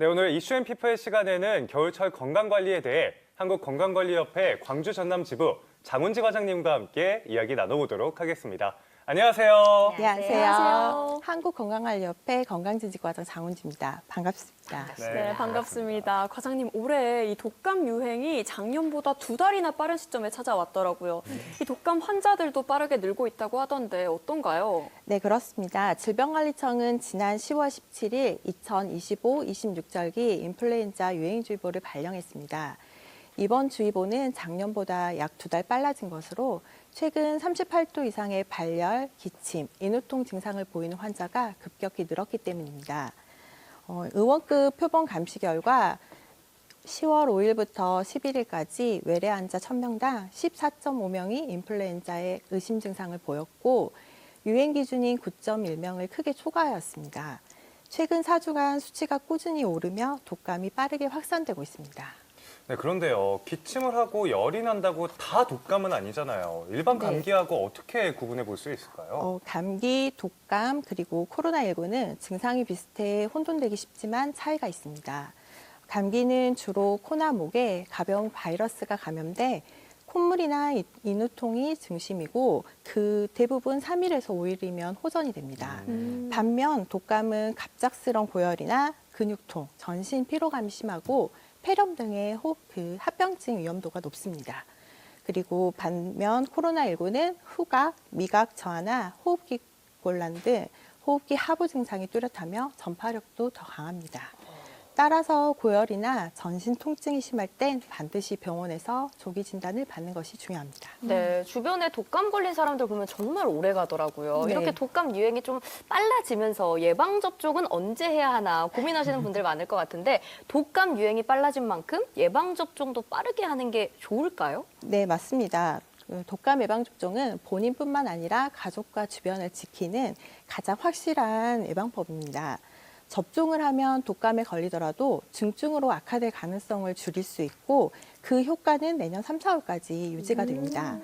네, 오늘 이슈앤피플 시간에는 겨울철 건강관리에 대해 한국건강관리협회 광주 전남 지부 장훈지 과장님과 함께 이야기 나눠보도록 하겠습니다. 안녕하세요. 안녕하세요. 한국건강관리협회 건강지지과장 장훈지입니다. 반갑습니다. 네, 반갑습니다. 과장님, 올해 이 독감 유행이 작년보다 2달이나 빠른 시점에 찾아왔더라고요. 이 독감 환자들도 빠르게 늘고 있다고 하던데 어떤가요? 네, 그렇습니다. 질병관리청은 지난 10월 17일 2025-26절기 인플루엔자 유행주의보를 발령했습니다. 이번 주의보는 작년보다 약 2달 빨라진 것으로 최근 38도 이상의 발열, 기침, 인후통 증상을 보이는 환자가 급격히 늘었기 때문입니다. 의원급 표본 감시 결과 10월 5일부터 11일까지 외래 환자 1000명당 14.5명이 인플루엔자의 의심 증상을 보였고 유행 기준인 9.1명을 크게 초과하였습니다. 최근 4주간 수치가 꾸준히 오르며 독감이 빠르게 확산되고 있습니다. 네, 그런데요. 기침을 하고 열이 난다고 다 독감은 아니잖아요. 일반 감기하고 어떻게 구분해 볼 수 있을까요? 감기, 독감, 그리고 코로나19는 증상이 비슷해 혼돈되기 쉽지만 차이가 있습니다. 감기는 주로 코나 목에 가벼운 바이러스가 감염돼 콧물이나 인후통이 중심이고 그 대부분 3일에서 5일이면 호전이 됩니다. 반면 독감은 갑작스러운 고열이나 근육통, 전신 피로감이 심하고 폐렴 등의 합병증 위험도가 높습니다. 그리고 반면 코로나19는 후각, 미각 저하나 호흡기 곤란 등 호흡기 하부 증상이 뚜렷하며 전파력도 더 강합니다. 따라서 고열이나 전신 통증이 심할 땐 반드시 병원에서 조기 진단을 받는 것이 중요합니다. 네, 주변에 독감 걸린 사람들 보면 정말 오래 가더라고요. 네. 이렇게 독감 유행이 좀 빨라지면서 예방접종은 언제 해야 하나 고민하시는 분들 많을 것 같은데 독감 유행이 빨라진 만큼 예방접종도 빠르게 하는 게 좋을까요? 네, 맞습니다. 독감 예방접종은 본인뿐만 아니라 가족과 주변을 지키는 가장 확실한 예방법입니다. 접종을 하면 독감에 걸리더라도 중증으로 악화될 가능성을 줄일 수 있고 그 효과는 내년 3, 4월까지 유지가 됩니다.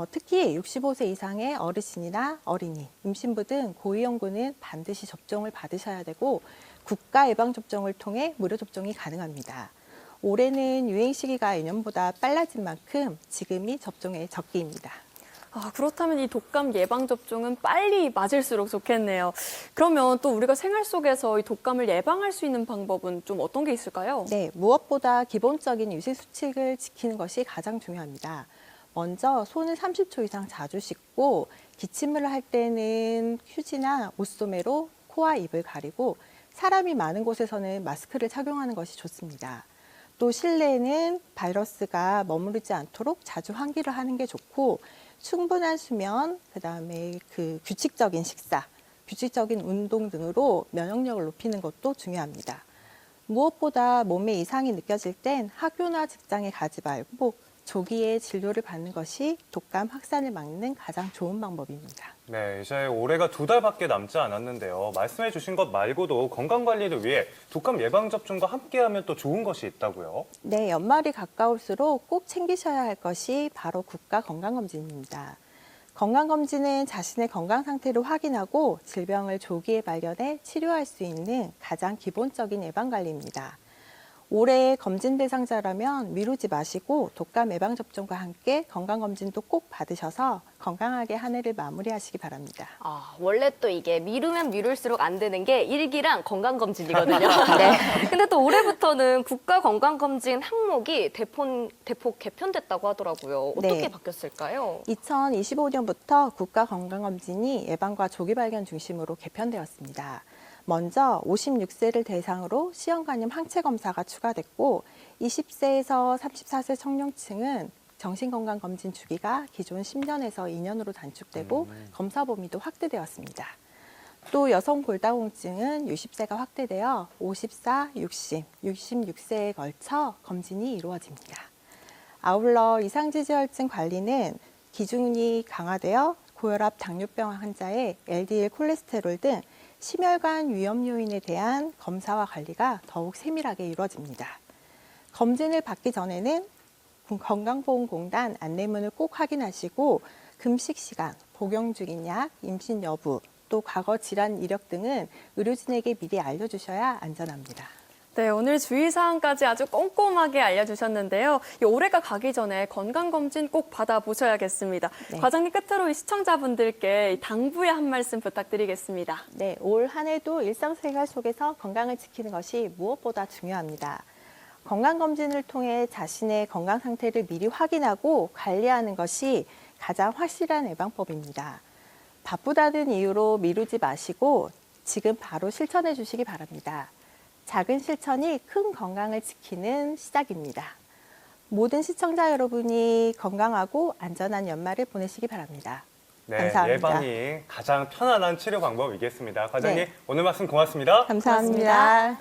특히 65세 이상의 어르신이나 어린이, 임신부 등 고위험군은 반드시 접종을 받으셔야 되고 국가 예방접종을 통해 무료 접종이 가능합니다. 올해는 유행 시기가 예년보다 빨라진 만큼 지금이 접종의 적기입니다. 그렇다면 이 독감 예방접종은 빨리 맞을수록 좋겠네요. 그러면 또 우리가 생활 속에서 이 독감을 예방할 수 있는 방법은 좀 어떤 게 있을까요? 네, 무엇보다 기본적인 유식 수칙을 지키는 것이 가장 중요합니다. 먼저 손을 30초 이상 자주 씻고 기침을 할 때는 휴지나 옷소매로 코와 입을 가리고 사람이 많은 곳에서는 마스크를 착용하는 것이 좋습니다. 또 실내에는 바이러스가 머무르지 않도록 자주 환기를 하는 게 좋고 충분한 수면, 그다음에 규칙적인 식사, 규칙적인 운동 등으로 면역력을 높이는 것도 중요합니다. 무엇보다 몸에 이상이 느껴질 땐 학교나 직장에 가지 말고 조기에 진료를 받는 것이 독감 확산을 막는 가장 좋은 방법입니다. 네, 이제 올해가 2달밖에 남지 않았는데요. 말씀해 주신 것 말고도 건강관리를 위해 독감 예방접종과 함께하면 또 좋은 것이 있다고요? 네, 연말이 가까울수록 꼭 챙기셔야 할 것이 바로 국가건강검진입니다. 건강검진은 자신의 건강 상태를 확인하고 질병을 조기에 발견해 치료할 수 있는 가장 기본적인 예방관리입니다. 올해 검진 대상자라면 미루지 마시고 독감 예방접종과 함께 건강검진도 꼭 받으셔서 건강하게 한 해를 마무리하시기 바랍니다. 원래 또 이게 미루면 미룰수록 안 되는 게 일기랑 건강검진이거든요. 네. 근데 또 올해부터는 국가건강검진 항목이 대폭 개편됐다고 하더라고요. 어떻게 네. 바뀌었을까요? 2025년부터 국가건강검진이 예방과 조기 발견 중심으로 개편되었습니다. 먼저 56세를 대상으로 시험관념 항체 검사가 추가됐고 20세에서 34세 청년층은 정신건강검진 주기가 기존 10년에서 2년으로 단축되고 검사 범위도 확대되었습니다. 또 여성 골다공증은 60세가 확대되어 54, 60, 66세에 걸쳐 검진이 이루어집니다. 아울러 이상지지혈증 관리는 기준이 강화되어 고혈압, 당뇨병 환자의 LDL 콜레스테롤 등 심혈관 위험 요인에 대한 검사와 관리가 더욱 세밀하게 이루어집니다. 검진을 받기 전에는 건강보험공단 안내문을 꼭 확인하시고 금식 시간, 복용 중인 약, 임신 여부, 또 과거 질환 이력 등은 의료진에게 미리 알려주셔야 안전합니다. 네, 오늘 주의사항까지 아주 꼼꼼하게 알려주셨는데요. 이 올해가 가기 전에 건강검진 꼭 받아보셔야겠습니다. 네. 과장님 끝으로 이 시청자분들께 당부의 한 말씀 부탁드리겠습니다. 네, 올 한 해도 일상생활 속에서 건강을 지키는 것이 무엇보다 중요합니다. 건강검진을 통해 자신의 건강 상태를 미리 확인하고 관리하는 것이 가장 확실한 예방법입니다. 바쁘다는 이유로 미루지 마시고 지금 바로 실천해 주시기 바랍니다. 작은 실천이 큰 건강을 지키는 시작입니다. 모든 시청자 여러분이 건강하고 안전한 연말을 보내시기 바랍니다. 네, 감사합니다. 예방이 가장 편안한 치료 방법이겠습니다. 과장님, 네. 오늘 말씀 고맙습니다. 감사합니다.